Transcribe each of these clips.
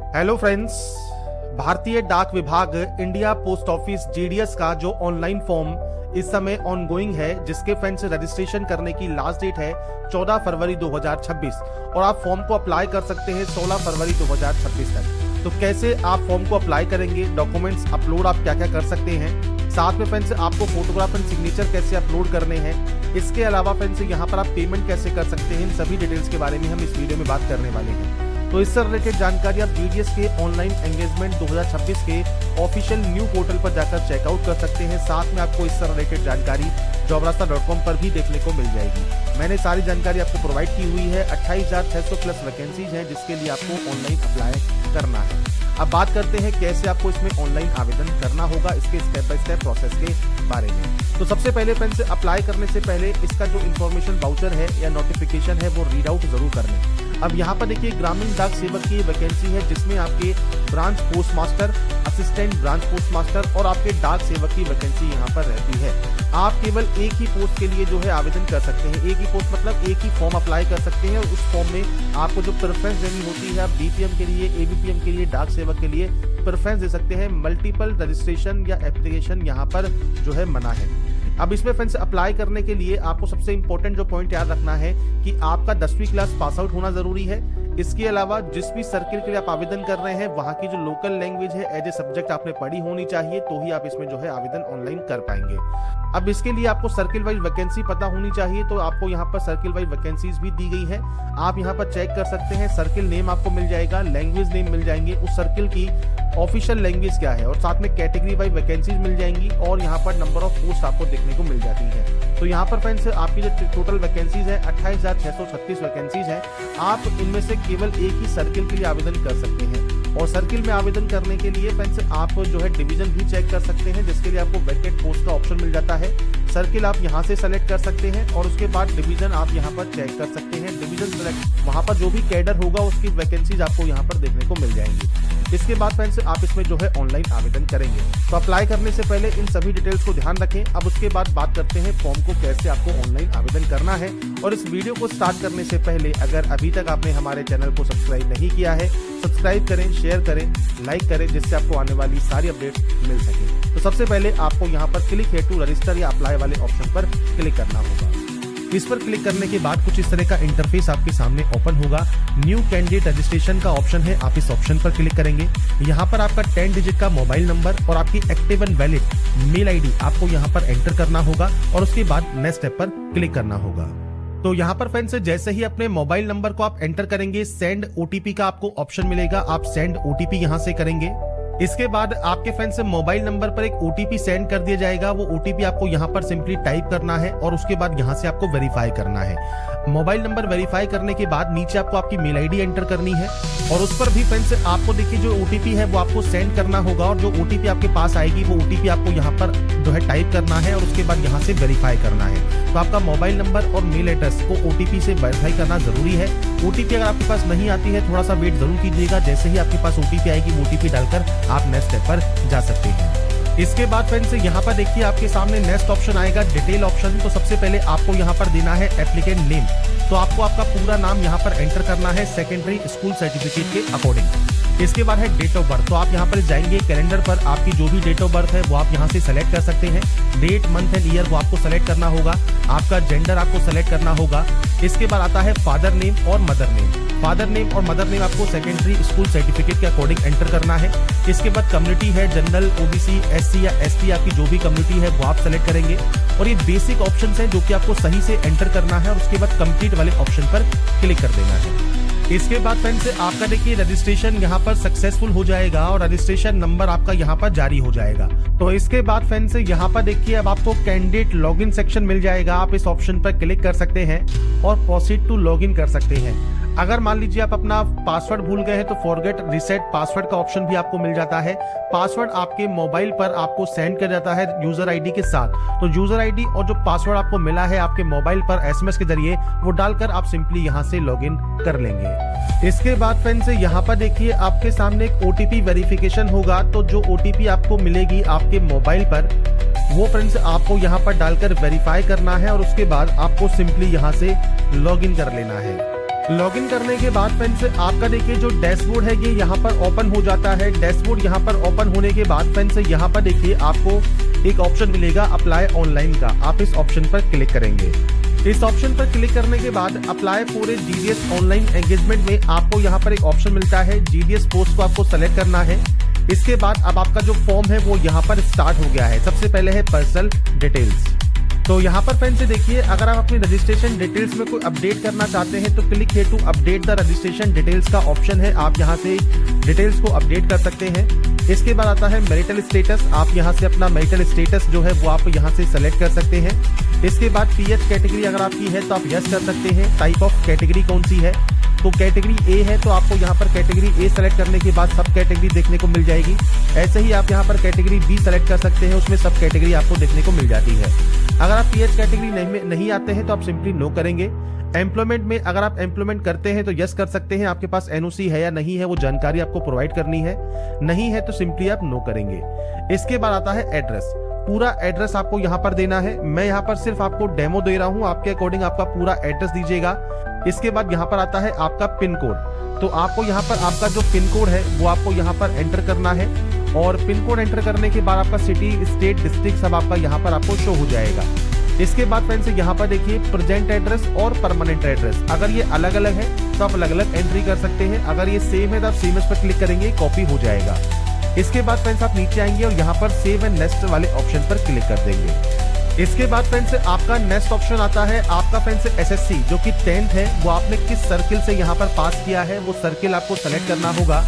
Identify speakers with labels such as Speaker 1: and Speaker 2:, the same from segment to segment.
Speaker 1: Hello friends. भारतीय डाक विभाग इंडिया पोस्ट ऑफिस जीडीएस का जो ऑनलाइन फॉर्म इस समय ऑनगोइंग है, जिसके फ्रेंड्स रजिस्ट्रेशन करने की लास्ट डेट है 14 फरवरी 2026 और आप फॉर्म को अप्लाई कर सकते हैं 16 फरवरी 2026 तक। तो कैसे आप फॉर्म को अप्लाई करेंगे, डॉक्यूमेंट्स अपलोड आप क्या क्या कर सकते हैं, साथ में फ्रेंड्स आपको फोटोग्राफ एंड सिग्नेचर कैसे अपलोड करने हैं, इसके अलावा फ्रेंड्स यहाँ पर आप पेमेंट कैसे कर सकते हैं, इन सभी डिटेल्स के बारे में हम इस वीडियो में बात करने वाले हैं। तो इससे रिलेटेड जानकारी आप जीडीएस के ऑनलाइन एंगेजमेंट 2026 के ऑफिशियल न्यू पोर्टल पर जाकर चेकआउट कर सकते हैं। साथ में आपको इससे रिलेटेड जानकारी jobrasta.com पर भी देखने को मिल जाएगी। मैंने सारी जानकारी आपको प्रोवाइड की हुई है। 28,600 प्लस वैकेंसीज हैं जिसके लिए आपको ऑनलाइन अप्लाई करना है। अब बात करते हैं कैसे आपको इसमें ऑनलाइन आवेदन करना होगा, इसके स्टेप बाय स्टेप प्रोसेस के बारे में। तो सबसे पहले फ्रेंड्स, अप्लाई करने से पहले इसका जो इन्फॉर्मेशन वाउचर है या नोटिफिकेशन है वो रीड आउट जरूर कर लें। अब यहाँ पर देखिए ग्रामीण डाक सेवक की वैकेंसी है जिसमें आपके branch post master, assistant branch post master और आपके डाक सेवक की वैकेंसी यहाँ पर रहती है। आप केवल एक ही पोस्ट के लिए जो है आवेदन कर सकते हैं। एक ही पोस्ट मतलब एक ही फॉर्म अप्लाई कर सकते हैं और उस फॉर्म में आपको जो प्रेफरेंस देनी होती है, आप बीपीएम के लिए, एबीपीएम के लिए, डाक सेवक के लिए प्रेफरेंस दे सकते हैं। मल्टीपल रजिस्ट्रेशन या एप्लीकेशन यहाँ पर जो है मना है। अब इसमें फ्रेंड्स अप्लाई करने के लिए आपको सबसे इंपॉर्टेंट जो पॉइंट याद रखना है कि आपका 10वीं क्लास पास आउट होना जरूरी है। इसके अलावा जिस भी सर्किल के लिए आप आवेदन कर रहे हैं वहां की जो लोकल लैंग्वेज है एज ए सब्जेक्ट आपने पढ़ी होनी चाहिए, तो ही आप इसमें जो है आवेदन ऑनलाइन कर पाएंगे। अब इसके लिए आपको सर्किल वाइज वैकेंसी पता होनी चाहिए, तो आपको यहाँ पर सर्किल वाइज वैकेंसीज भी दी गई है। आप यहाँ पर चेक कर सकते हैं, सर्किल नेम आपको मिल जाएगा, लैंग्वेज नेम मिल जाएंगे, उस सर्किल की ऑफिशियल लैंग्वेज क्या है और साथ में कैटेगरी वाइज वैकेंसीज मिल जाएंगी और यहाँ पर नंबर ऑफ पोस्ट आपको देखने को मिल जाती है। तो यहाँ पर फ्रेंड्स आपकी जो टोटल वैकेंसीज है 28,636 वैकेंसीज है। आप इनमें से केवल एक ही सर्किल के लिए आवेदन कर सकते हैं और सर्किल में आवेदन करने के लिए फ्रेंड्स आप जो है डिवीजन भी चेक कर सकते हैं, जिसके लिए आपको वैकेंट पोस्ट का ऑप्शन मिल जाता है। सर्किल आप यहाँ से सेलेक्ट कर सकते हैं और उसके बाद डिवीजन आप यहाँ पर चेक कर सकते हैं। डिवीजन सेलेक्ट वहाँ पर जो भी कैडर होगा उसकी वैकेंसीज आपको यहाँ पर देखने को मिल जाएंगी। इसके बाद फ्रेंड्स आप इसमें जो है ऑनलाइन आवेदन करेंगे। तो अप्लाई करने से पहले इन सभी डिटेल्स को ध्यान रखें। अब उसके बाद बात करते हैं फॉर्म को कैसे आपको ऑनलाइन आवेदन करना है। और इस वीडियो को स्टार्ट करने से पहले अगर अभी तक आपने हमारे चैनल को सब्सक्राइब नहीं किया है, सब्सक्राइब करें, शेयर करें, लाइक करें, जिससे आपको आने वाली सारी अपडेट्स मिल सके। तो सबसे पहले आपको यहाँ पर क्लिक है टू रजिस्टर या अप्लाई वाले ऑप्शन पर क्लिक करना होगा। इस पर क्लिक करने के बाद कुछ इस तरह का इंटरफेस आपके सामने ओपन होगा। न्यू कैंडिडेट रजिस्ट्रेशन का ऑप्शन है, आप इस ऑप्शन पर क्लिक करेंगे। यहाँ पर आपका 10 डिजिट का मोबाइल नंबर और आपकी active and valid mail ID आपको यहाँ पर एंटर करना होगा और उसके बाद नेक्स्ट स्टेप पर क्लिक करना होगा। तो यहाँ पर फ्रेंड्स जैसे ही अपने मोबाइल नंबर को आप एंटर करेंगे, सेंड ओटीपी का आपको ऑप्शन मिलेगा, आप सेंड ओटीपी यहाँ से करेंगे। इसके बाद आपके फ्रेंड से मोबाइल नंबर पर एक ओटीपी सेंड कर दिया जाएगा। वो ओटीपी आपको यहाँ पर सिंपली टाइप करना है और उसके बाद यहाँ से आपको वेरीफाई करना है। मोबाइल नंबर वेरीफाई करने के बाद नीचे आपको आपकी मेल आईडी एंटर करनी है और उस पर भी फ्रेंड्स आपको देखिए जो ओटीपी है वो आपको सेंड करना होगा और जो ओटीपी आपके पास आएगी वो ओटीपी आपको यहाँ पर जो है टाइप करना है और उसके बाद यहाँ से वेरीफाई करना है। तो आपका मोबाइल नंबर और मेल एड्रेस को ओटीपी से वेरीफाई करना जरूरी है। ओटीपी अगर आपके पास नहीं आती है थोड़ा सा वेट जरूर कीजिएगा। जैसे ही आपके पास ओटीपी आएगी ओटीपी डालकर आप नेक्स्ट स्टेप पर जा सकते हैं। इसके बाद फ्रेंड्स यहाँ पर देखिए आपके सामने नेक्स्ट ऑप्शन आएगा, डिटेल ऑप्शन। तो सबसे पहले आपको यहाँ पर देना है एप्लीकेंट नेम। तो आपको आपका पूरा नाम यहाँ पर एंटर करना है सेकेंडरी स्कूल सर्टिफिकेट के अकॉर्डिंग। इसके बाद है डेट ऑफ बर्थ। तो आप यहाँ पर जाएंगे कैलेंडर पर, आपकी जो भी डेट ऑफ बर्थ है वो आप यहाँ से सेलेक्ट कर सकते हैं। डेट, मंथ एंड ईयर वो आपको सेलेक्ट करना होगा। आपका जेंडर आपको सेलेक्ट करना होगा। इसके बाद आता है फादर नेम और मदर नेम। फादर नेम और मदर नेम आपको सेकेंडरी स्कूल सर्टिफिकेट के अकॉर्डिंग एंटर करना है। इसके बाद कम्युनिटी है, जनरल, ओबीसी, एससी या एसटी, आपकी जो भी कम्युनिटी है वो आप सेलेक्ट करेंगे। और ये बेसिक ऑप्शन है जो कि आपको सही से एंटर करना है और उसके बाद कंप्लीट वाले ऑप्शन पर क्लिक कर देना है। इसके बाद फ्रेंड्स आपका देखिए रजिस्ट्रेशन यहाँ पर सक्सेसफुल हो जाएगा और रजिस्ट्रेशन नंबर आपका यहाँ पर जारी हो जाएगा। तो इसके बाद फ्रेंड्स यहाँ पर देखिए अब आपको कैंडिडेट लॉगिन सेक्शन मिल जाएगा। आप इस ऑप्शन पर क्लिक कर सकते हैं और प्रोसीड टू लॉगिन कर सकते हैं। अगर मान लीजिए आप अपना पासवर्ड भूल गए हैं तो फॉरगेट रीसेट पासवर्ड का ऑप्शन भी आपको मिल जाता है। पासवर्ड आपके मोबाइल पर आपको सेंड कर जाता है यूजर आईडी के साथ। तो यूजर आईडी और जो पासवर्ड आपको मिला है आपके मोबाइल पर एसएमएस के जरिए वो डालकर आप सिंपली यहाँ से लॉगिन कर लेंगे। इसके बाद फ्रेंड्स यहाँ पर देखिए आपके सामने एक ओटीपी वेरिफिकेशन होगा। तो जो ओटीपी आपको मिलेगी आपके मोबाइल पर वो फ्रेंड्स आपको यहाँ पर डालकर वेरीफाई करना है और उसके बाद आपको सिंपली यहाँ से लॉगिन कर लेना है। लॉगिन करने के बाद फ्रेंड्स आपका देखिए जो डैशबोर्ड है ये यहाँ पर ओपन हो जाता है। डैशबोर्ड यहाँ पर ओपन होने के बाद फ्रेंड्स यहाँ पर देखिए आपको एक ऑप्शन मिलेगा अप्लाई ऑनलाइन का। आप इस ऑप्शन पर क्लिक करेंगे। इस ऑप्शन पर क्लिक करने के बाद apply for a GDS online engagement में आपको यहाँ पर एक ऑप्शन मिलता है, जीडीएस पोस्ट को आपको सेलेक्ट करना है। इसके बाद अब आपका जो फॉर्म है वो यहाँ पर स्टार्ट हो गया है। सबसे पहले है पर्सनल डिटेल्स। तो यहाँ पर फ्रेंड्स देखिए अगर आप अपनी रजिस्ट्रेशन डिटेल्स में कोई अपडेट करना चाहते हैं तो click here to update the registration details का ऑप्शन है। आप यहाँ से डिटेल्स को अपडेट कर सकते हैं। इसके बाद आता है मैरिटल स्टेटस। आप यहाँ से अपना मैरिटल स्टेटस जो है वो आप यहाँ से सेलेक्ट कर सकते हैं। इसके बाद पीएच कैटेगरी अगर आपकी है तो आप यस कर सकते हैं। टाइप ऑफ कैटेगरी कौन सी है, तो कैटेगरी ए है तो आपको यहाँ पर कैटेगरी ए सेलेक्ट करने के बाद सब कैटेगरी देखने को मिल जाएगी। ऐसे ही आप यहाँ पर कैटेगरी बी सेलेक्ट कर सकते हैं, उसमें सब कैटेगरी आपको देखने को मिल जाती है। अगर आप पीएच कैटेगरी नहीं आते हैं तो आप सिंपली नो करेंगे। एम्प्लॉयमेंट में अगर आप एम्प्लॉयमेंट करते हैं तो यस कर सकते हैं। आपके पास एनओसी है या नहीं है वो जानकारी आपको प्रोवाइड करनी है, नहीं है तो सिंपली आप नो करेंगे। इसके बाद आता है एड्रेस। पूरा एड्रेस आपको यहाँ पर देना है। मैं यहाँ पर सिर्फ आपको डेमो दे रहा हूँ, आपके अकॉर्डिंग आपका पूरा एड्रेस दीजिएगा। इसके बाद यहाँ पर आता है आपका पिन कोड। तो आपको यहाँ पर आपका जो पिन कोड है वो आपको यहाँ पर एंटर करना है और पिन कोड एंटर करने के बाद आपका सिटी, स्टेट, डिस्ट्रिक्ट सब आपका यहाँ पर आपको शो हो जाएगा। इसके बाद फ्रेंड्स यहाँ पर देखिए प्रेजेंट एड्रेस और परमानेंट एड्रेस, अगर ये अलग अलग है तो आप अलग अलग एंट्री कर सकते हैं। अगर ये सेम है तो आप सेम पर क्लिक करेंगे, कॉपी हो जाएगा। इसके बाद फ्रेंड्स आप नीचे आएंगे और यहाँ पर सेव एंड नेक्स्ट वाले ऑप्शन पर क्लिक कर देंगे। इसके बाद फ्रेंड्स आपका नेक्स्ट ऑप्शन आता है आपका फ्रेंड्स एसएससी जो कि 10th है, वो आपने किस सर्किल से यहाँ पर पास किया है वो सर्किल आपको सेलेक्ट करना होगा।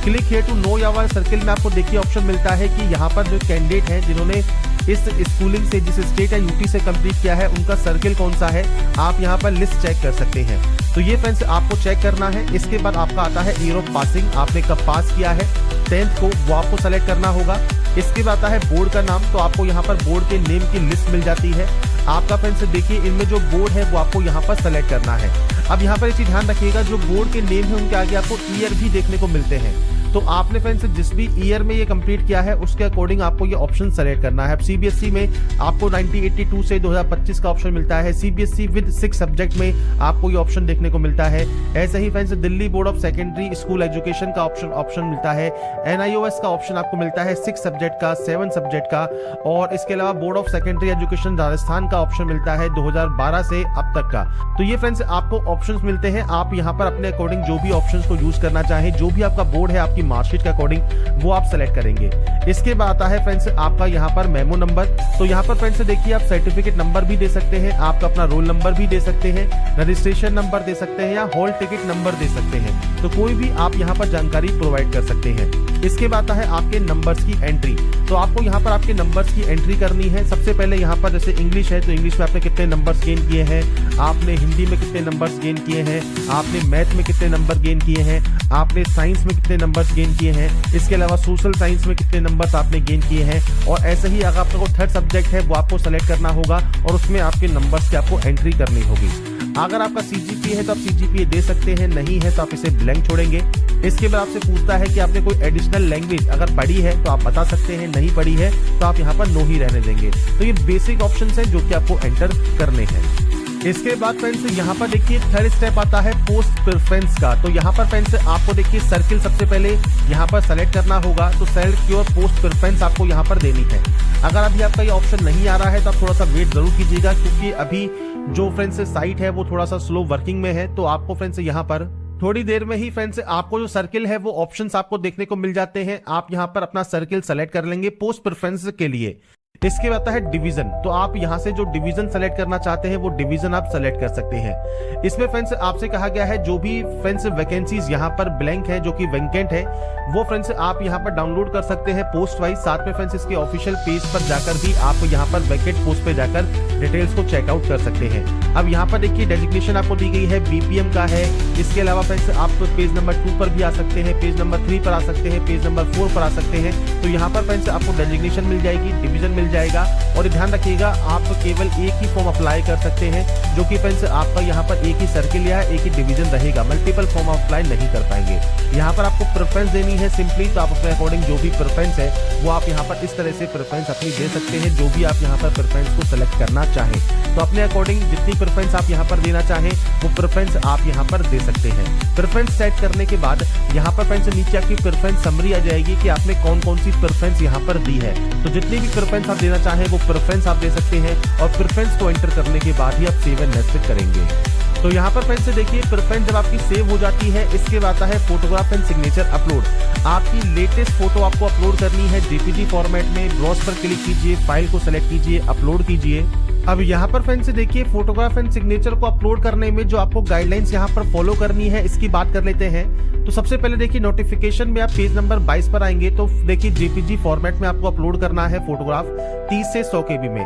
Speaker 1: Click here to know your circle में आपको देखिए ऑप्शन मिलता है कि यहाँ पर जो कैंडिडेट हैं जिन्होंने इस स्कूलिंग से जिस स्टेट या यूटी से कंप्लीट किया है उनका सर्किल कौन सा है, आप यहाँ पर लिस्ट चेक कर सकते हैं। तो ये फ्रेंड्स आपको चेक करना है। इसके बाद आपका आता है ईयर ऑफ पासिंग, आपने कब पास किया है 10th को, वो आपको सेलेक्ट करना होगा। इसके बाद आता है बोर्ड का नाम, तो आपको यहाँ पर बोर्ड के नेम की लिस्ट मिल जाती है। आपका फ्रेंड्स देखिए इनमें जो बोर्ड है वो आपको यहाँ पर सेलेक्ट करना है। अब यहाँ पर एक चीज ध्यान रखिएगा, जो बोर्ड के नेम है उनके आगे आपको ईयर भी देखने को मिलते हैं। तो आपने फ्रेंड्स जिस भी ईयर में ये कंप्लीट किया है उसके अकॉर्डिंग आपको ये ऑप्शन सेलेक्ट करना है। सीबीएसई में आपको 1982 से 2025 का ऑप्शन मिलता है। सीबीएसई विद 6 सब्जेक्ट में आपको ये ऑप्शन देखने को मिलता है। ऐसे ही friends Delhi board of secondary school education का ऑप्शन मिलता है। एनआईओएस का ऑप्शन आपको मिलता है 6 सब्जेक्ट का, 7 सब्जेक्ट का। और इसके अलावा board of secondary education Rajasthan का ऑप्शन मिलता है 2012 से अब तक का। तो ये फ्रेंड्स आपको ऑप्शंस मिलते हैं। आप यहाँ पर अपने अकॉर्डिंग जो भी ऑप्शंस को यूज करना चाहें, जो भी आपका बोर्ड है आपकी मार्कशीट के अकॉर्डिंग वो आप सेलेक्ट करेंगे। इसके बाद आता है फ्रेंड्स आपका यहाँ पर मेमो नंबर। तो यहाँ पर फ्रेंड्स देखिए आप सर्टिफिकेट नंबर भी दे सकते हैं, आपका अपना रोल नंबर भी दे सकते हैं, रजिस्ट्रेशन नंबर दे सकते हैं या हॉल टिकट नंबर दे सकते हैं। तो कोई भी आप यहाँ पर जानकारी प्रोवाइड कर सकते हैं। इसके बाद आता है आपके नंबर्स की एंट्री। तो आपको यहाँ पर आपके नंबर्स की एंट्री करनी है। सबसे पहले यहाँ पर जैसे इंग्लिश है तो इंग्लिश में आपने कितने नंबर्स गेन किए हैं, आपने हिंदी में कितने नंबर्स गेन किए हैं, आपने मैथ में कितने नंबर गेन किए हैं, आपने साइंस में कितने नंबर्स गेन किए हैं, इसके अलावा सोशल साइंस में कितने नंबर्स आपने गेन किए हैं। और ऐसे ही अगर आपका थर्ड सब्जेक्ट है वो आपको सेलेक्ट करना होगा और उसमें आपके नंबर्स की आपको एंट्री करनी होगी। अगर आपका सीजीपीए है तो आप सीजीपीए दे सकते हैं, नहीं है तो आप इसे ब्लैंक छोड़ेंगे। इसके बाद आपसे पूछता है कि आपने कोई एडिशनल लैंग्वेज अगर पढ़ी है तो आप बता सकते हैं, नहीं पढ़ी है तो आप यहाँ पर नो ही रहने देंगे। तो ये बेसिक ऑप्शंस हैं जो कि आपको एंटर करने हैं। इसके बाद फ्रेंड्स यहाँ पर देखिए थर्ड स्टेप आता है पोस्ट प्रेफरेंस का। तो यहाँ पर फ्रेंड्स आपको देखिए सर्किल सबसे पहले यहाँ पर सेलेक्ट करना होगा। तो सेलेक्ट योर पोस्ट प्रेफरेंस आपको यहाँ पर देनी है। अगर अभी आपका ये ऑप्शन नहीं आ रहा है तो आप थोड़ा सा वेट जरूर कीजिएगा, क्योंकि अभी जो फ्रेंड्स साइट है वो थोड़ा सा स्लो वर्किंग में है। तो आपको फ्रेंड्स यहाँ पर थोड़ी देर में ही फ्रेंड्स आपको जो सर्किल है वो ऑप्शंस आपको देखने को मिल जाते हैं। आप यहाँ पर अपना सर्किल सेलेक्ट कर लेंगे पोस्ट प्रेफरेंस के लिए। इसके बाद आता है डिवीजन। तो आप यहाँ से जो डिवीजन सेलेक्ट करना चाहते हैं वो डिवीजन आप सेलेक्ट कर सकते हैं। इसमें फ्रेंड्स आपसे कहा गया है जो भी फ्रेंड्स वैकेंसीज यहाँ पर ब्लैंक है, जो कि वैकेंट है, वो फ्रेंड्स आप यहाँ पर डाउनलोड कर सकते हैं पोस्ट वाइज। साथ में फ्रेंड्स इसके ऑफिशियल पेज पर जाकर भी आप यहाँ पर वैकेंट पोस्ट पे जाकर डिटेल्स को चेकआउट कर सकते हैं। अब यहाँ पर देखिए डेजिग्नेशन आपको दी गई है, बीपीएम का है। इसके अलावा फ्रेंड्स आप पेज नंबर 2 पर भी आ सकते हैं, पेज नंबर 3 पर आ सकते हैं, पेज नंबर 4 पर आ सकते हैं। तो यहाँ पर फ्रेंड्स आपको डेजिग्नेशन मिल जाएगी, डिवीजन मिल जाएगा। और ध्यान रखिएगा आप केवल एक ही फॉर्म अप्लाई कर सकते हैं, जो कि फ्रेंड्स आपका यहाँ पर एक ही सर्किल या एक ही डिवीजन रहेगा, मल्टीपल फॉर्म अप्लाई नहीं कर पाएंगे। यहाँ पर आपको प्रेफरेंस देनी है सिंपली, तो आप अपने अकॉर्डिंग जो भी प्रेफरेंस है वो आप यहाँ पर इस तरह से प्रेफरेंस अपनी दे सकते हैं, जो भी आप यहाँ पर प्रेफरेंस को सिलेक्ट करना चाहें। तो अपने अकॉर्डिंग जितनी प्रेफरेंस आप यहाँ पर देना चाहें वो प्रेफरेंस आप यहाँ पर दे सकते हैं। प्रेफरेंस सेट करने के बाद यहाँ पर फ्रेंड्स नीचे आपकी प्रेफरेंस समरी आ जाएगी कि आपने कौन कौन सी प्रेफरेंस यहाँ पर दी है। तो जितनी भी प्रेफरेंस आप देना चाहें वो प्रेफरेंस आप दे सकते हैं, और प्रेफरेंस को एंटर करने के बाद ही आप सेव एंड नेक्स्ट करेंगे। तो यहाँ पर फ्रेंड्स देखिए प्रेफरेंस जब आपकी सेव हो जाती है, इसके बाद आता है फोटोग्राफ एंड सिग्नेचर अपलोड। आपकी लेटेस्ट फोटो आपको अपलोड करनी है जेपीजी फॉर्मेट में। ब्राउज पर क्लिक कीजिए, फाइल को सेलेक्ट कीजिए, अपलोड कीजिए। अब यहाँ पर फ्रेंड्स देखिए फोटोग्राफ एंड सिग्नेचर को अपलोड करने में जो आपको गाइडलाइंस यहाँ पर फॉलो करनी है इसकी बात कर लेते हैं। तो सबसे पहले देखिए नोटिफिकेशन में आप पेज नंबर 22 पर आएंगे तो देखिए जेपीजी फॉर्मेट में आपको अपलोड करना है फोटोग्राफ 30 से 100 केबी में।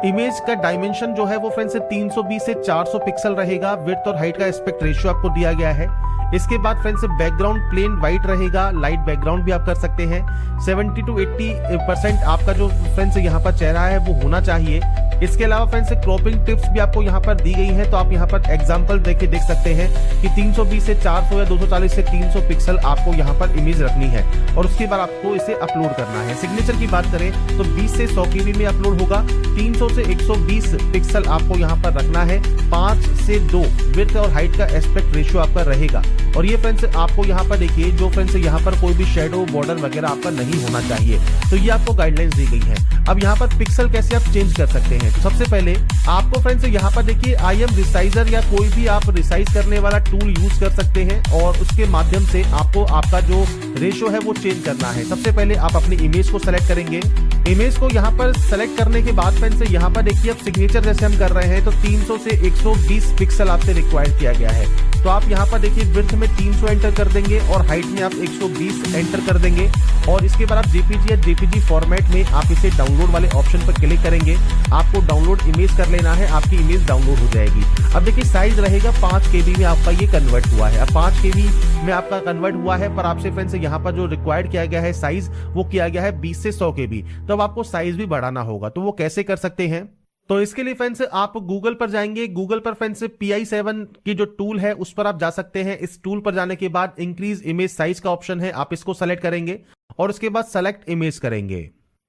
Speaker 1: इमेज का डायमेंशन जो है वो फ्रेंड्स 320 से 400 पिक्सल रहेगा। विड्थ और हाइट का एस्पेक्ट रेशियो आपको दिया गया है। इसके बाद फ्रेंड्स बैकग्राउंड प्लेन व्हाइट रहेगा, लाइट बैकग्राउंड भी आप कर सकते हैं। 70 to 80% आपका जो फ्रेंड्स यहाँ पर चेहरा है वो होना चाहिए। इसके अलावा फ्रेंड्स क्रॉपिंग टिप्स भी आपको यहाँ पर दी गई है, तो आप यहाँ पर एग्जांपल देख सकते हैं कि 320 से 400 या 240 से 300 पिक्सल आपको यहाँ पर इमेज रखनी है, और उसके बाद आपको इसे अपलोड करना है। सिग्नेचर की बात करें तो 20 से 100 केबी में अपलोड होगा। 300 से 120 पिक्सल आपको यहाँ पर रखना है। 5 से 2 विड्थ और हाइट का एस्पेक्ट रेशियो आपका रहेगा। और ये फ्रेंड्स आपको यहाँ पर देखिए जो फ्रेंड्स यहाँ पर कोई भी शेडो बॉर्डर वगैरह आपका नहीं होना चाहिए। तो ये आपको गाइडलाइंस दी गई है। अब यहाँ पर पिक्सल कैसे आप चेंज कर सकते हैं, तो सबसे पहले आपको फ्रेंड्स यहाँ पर देखिए IM रिसाइजर या कोई भी आप रिसाइज करने वाला टूल यूज कर सकते हैं, और उसके माध्यम से आपको आपका जो रेशियो है वो चेंज करना है। सबसे पहले आप अपनी इमेज को सेलेक्ट करेंगे। इमेज को यहाँ पर सेलेक्ट करने के बाद फ्रेंड्स यहाँ पर देखिए अब सिग्नेचर जैसे हम कर रहे हैं तो 300 से 120 पिक्सल आपसे रिक्वायर्ड किया गया है। तो आप यहाँ पर देखिए विड्थ में 300 एंटर कर देंगे और हाइट में आप 120 एंटर कर देंगे, और इसके बाद आप जेपीजी या जेपीजी फॉर्मेट में आप इसे डाउनलोड वाले ऑप्शन पर क्लिक करेंगे। आपको डाउनलोड इमेज कर लेना है, आपकी इमेज डाउनलोड हो जाएगी। अब देखिए साइज रहेगा 5 केबी में आपका ये कन्वर्ट हुआ है। अब 5 केबी में आपका कन्वर्ट हुआ है, पर आपसे फ्रेंड्स यहाँ पर जो रिक्वायर्ड किया गया है साइज वो किया गया है 20 से 100 केबी। तो अब आपको साइज भी बढ़ाना होगा, तो वो कैसे कर सकते हैं। तो इसके लिए फ्रेंड्स आप गूगल पर जाएंगे। गूगल पर फ्रेंड्स PI7 की जो टूल है उस पर आप जा सकते हैं। इस टूल पर जाने के बाद इंक्रीज इमेज साइज का ऑप्शन है, आप इसको सेलेक्ट करेंगे और उसके बाद सेलेक्ट इमेज करेंगे।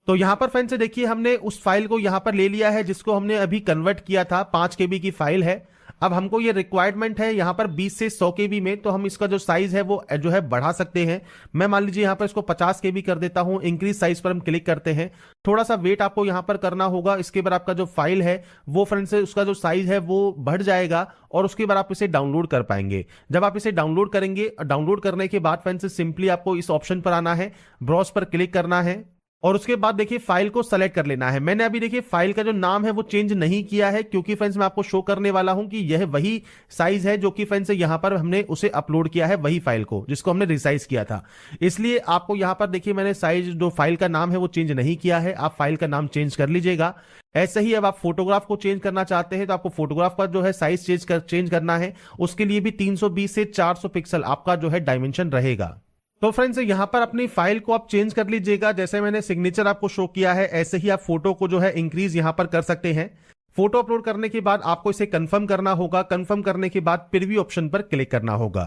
Speaker 1: तो यहां पर फ्रेंड्स देखिए हमने उस फाइल को यहां पर ले लिया है जिसको हमने अभी कन्वर्ट किया था। 5 केबी की फाइल है। अब हमको ये रिक्वायरमेंट है यहाँ पर 20 से 100 केबी में, तो हम इसका जो साइज है वो जो है बढ़ा सकते हैं। मैं मान लीजिए यहाँ पर इसको 50 केबी कर देता हूँ। इंक्रीज साइज पर हम क्लिक करते हैं। थोड़ा सा वेट आपको यहाँ पर करना होगा। इसके बाद आपका जो फाइल है वो फ्रेंड्स उसका जो साइज है वो बढ़ जाएगा, और उसके बाद आप इसे डाउनलोड कर पाएंगे। जब आप इसे डाउनलोड करेंगे, डाउनलोड करने के बाद फ्रेंड्स सिंपली आपको इस ऑप्शन पर आना है, ब्राउज पर क्लिक करना है, और उसके बाद देखिए फाइल को सेलेक्ट कर लेना है। मैंने अभी देखिए फाइल का जो नाम है वो चेंज नहीं किया है, क्योंकि फ्रेंड्स मैं आपको शो करने वाला हूं कि यह वही साइज है जो कि फ्रेंड्स यहां पर हमने उसे अपलोड किया है, वही फाइल को जिसको हमने रिसाइज किया था। इसलिए आपको यहां पर देखिए मैंने साइज जो फाइल का नाम है वो चेंज नहीं किया है। आप फाइल का नाम चेंज कर लीजिएगा। ऐसे ही अब आप फोटोग्राफ को चेंज करना चाहते हैं तो आपको फोटोग्राफ का जो है साइज चेंज करना है। उसके लिए भी 320 से 400 पिक्सल आपका जो है डायमेंशन रहेगा। तो फ्रेंड्स यहां पर अपनी फाइल को आप चेंज कर लीजिएगा। जैसे मैंने सिग्नेचर आपको शो किया है ऐसे ही आप फोटो को जो है इंक्रीज यहां पर कर सकते हैं। फोटो अपलोड करने के बाद आपको इसे कंफर्म करना होगा। कंफर्म करने के बाद प्रीव्यू ऑप्शन पर क्लिक करना होगा।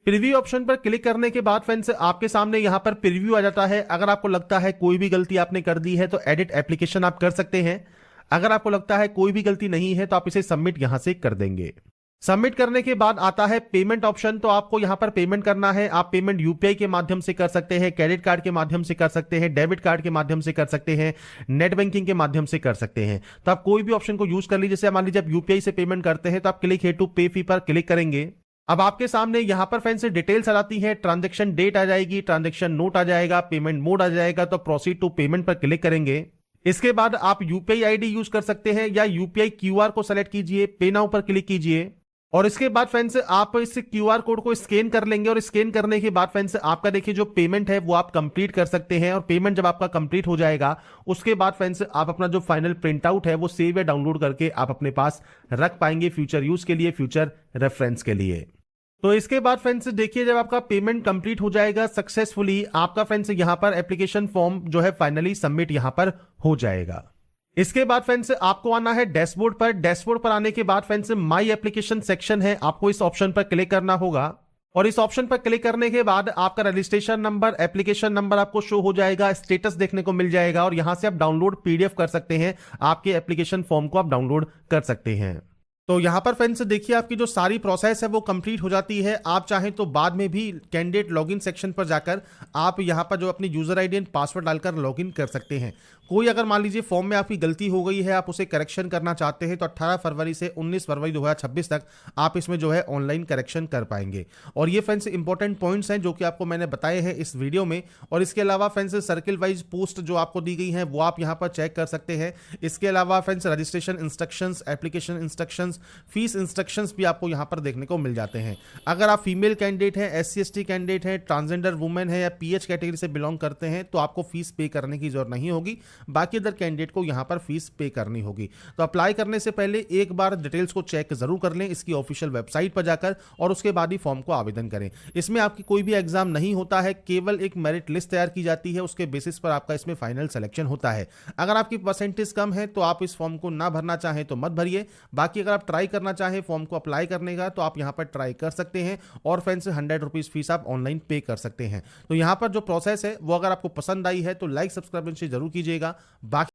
Speaker 1: प्रीव्यू ऑप्शन पर क्लिक करने के बाद फ्रेंड्स आपके सामने यहां पर प्रीव्यू आ जाता है। अगर आपको लगता है कोई भी गलती आपने कर दी है तो एडिट एप्लीकेशन आप कर सकते हैं। अगर आपको लगता है कोई भी गलती नहीं है तो आप इसे सबमिट यहां से कर देंगे। सबमिट करने के बाद आता है पेमेंट ऑप्शन। तो आपको यहां पर पेमेंट करना है। आप पेमेंट यूपीआई के माध्यम से कर सकते हैं, क्रेडिट कार्ड के माध्यम से कर सकते हैं, डेबिट कार्ड के माध्यम से कर सकते हैं, नेट बैंकिंग के माध्यम से कर सकते हैं। तो आप कोई भी ऑप्शन को यूज कर लीजिए। जैसे मान लीजिए आप यूपीआई से पेमेंट करते हैं तो आप क्लिक हियर टू पे फी पर क्लिक करेंगे। अब आपके सामने यहां पर फ्रेंड्स डिटेल्स आ जाती हैं। ट्रांजैक्शन डेट आ जाएगी, ट्रांजैक्शन नोट आ जाएगा, पेमेंट मोड आ जाएगा। तो प्रोसीड टू पेमेंट पर क्लिक करेंगे। इसके बाद आप यूपीआई आईडी यूज कर सकते हैं या यूपीआई क्यूआर को सेलेक्ट कीजिए, पे नाउ पर क्लिक कीजिए, और इसके बाद फ्रेंड्स आप इस क्यूआर कोड को स्कैन कर लेंगे। और स्कैन करने के बाद फ्रेंड्स आपका देखिए जो पेमेंट है वो आप कंप्लीट कर सकते हैं। और पेमेंट जब आपका कंप्लीट हो जाएगा उसके बाद फ्रेंड्स आप अपना जो फाइनल प्रिंट आउट है वो सेव या डाउनलोड करके आप अपने पास रख पाएंगे फ्यूचर यूज के लिए, फ्यूचर रेफरेंस के लिए। तो इसके बाद फ्रेंड्स देखिए, जब आपका पेमेंट कंप्लीट हो जाएगा सक्सेसफुली, आपका फ्रेंड्स यहां पर एप्लीकेशन फॉर्म जो है फाइनली सबमिट यहां पर हो जाएगा। इसके बाद फ्रेंड्स आपको आना है डैशबोर्ड पर। डैशबोर्ड पर आने के बाद फ्रेंड्स माई एप्लीकेशन सेक्शन है, आपको इस ऑप्शन पर क्लिक करना होगा और इस ऑप्शन पर क्लिक करने के बाद आपका रजिस्ट्रेशन नंबर, एप्लीकेशन नंबर आपको शो हो जाएगा, स्टेटस देखने को मिल जाएगा और यहां से आप डाउनलोड पीडीएफ कर सकते हैं, आपके एप्लीकेशन फॉर्म को आप डाउनलोड कर सकते हैं। तो यहां पर फ्रेंड्स देखिए, आपकी जो सारी प्रोसेस है वो कंप्लीट हो जाती है। आप चाहें तो बाद में भी कैंडिडेट लॉगिन सेक्शन पर जाकर आप यहां पर जो अपनी यूजर आईडी एंड पासवर्ड डालकर लॉगिन कर सकते हैं। कोई अगर मान लीजिए फॉर्म में आपकी गलती हो गई है, आप उसे करेक्शन करना चाहते हैं, तो 18 फरवरी से 19 फरवरी 2026 तक आप इसमें जो है ऑनलाइन करेक्शन कर पाएंगे। और ये फ्रेंड्स इंपॉर्टेंट पॉइंट्स हैं जो कि आपको मैंने बताए हैं इस वीडियो में। और इसके अलावा फ्रेंड्स सर्किल वाइज पोस्ट जो आपको दी गई हैं वो आप यहाँ पर चेक कर सकते हैं। इसके अलावा friends registration instructions, application instructions, fees instructions भी आपको यहाँ पर देखने को मिल जाते हैं। अगर आप फीमेल कैंडिडेट हैं, SC/ST कैंडिडेट हैं, ट्रांसजेंडर वुमेन है या PH कैटेगरी से बिलोंग करते हैं तो आपको फीस पे करने की जरूरत नहीं होगी। बाकी अदर कैंडिडेट को यहां पर फीस पे करनी होगी। तो अप्लाई करने से पहले एक बार डिटेल्स को चेक जरूर कर लें इसकी ऑफिशियल वेबसाइट पर जाकर और उसके बाद ही फॉर्म को आवेदन करें। इसमें आपकी कोई भी एग्जाम नहीं होता है, केवल एक मेरिट लिस्ट तैयार की जाती है, उसके बेसिस पर आपका इसमें फाइनल सिलेक्शन होता है। अगर आपकी परसेंटेज कम है तो आप इस फॉर्म को ना भरना चाहें तो मत भरिए। बाकी अगर आप ट्राई करना चाहें फॉर्म को अप्लाई करने का तो आप यहां पर ट्राई कर सकते हैं और फ्रेंड्स 100 रुपीज फीस आप ऑनलाइन पे कर सकते हैं। तो यहां पर जो प्रोसेस है वो अगर आपको पसंद आई है तो लाइक सब्सक्राइब जरूर कीजिएगा। बाकी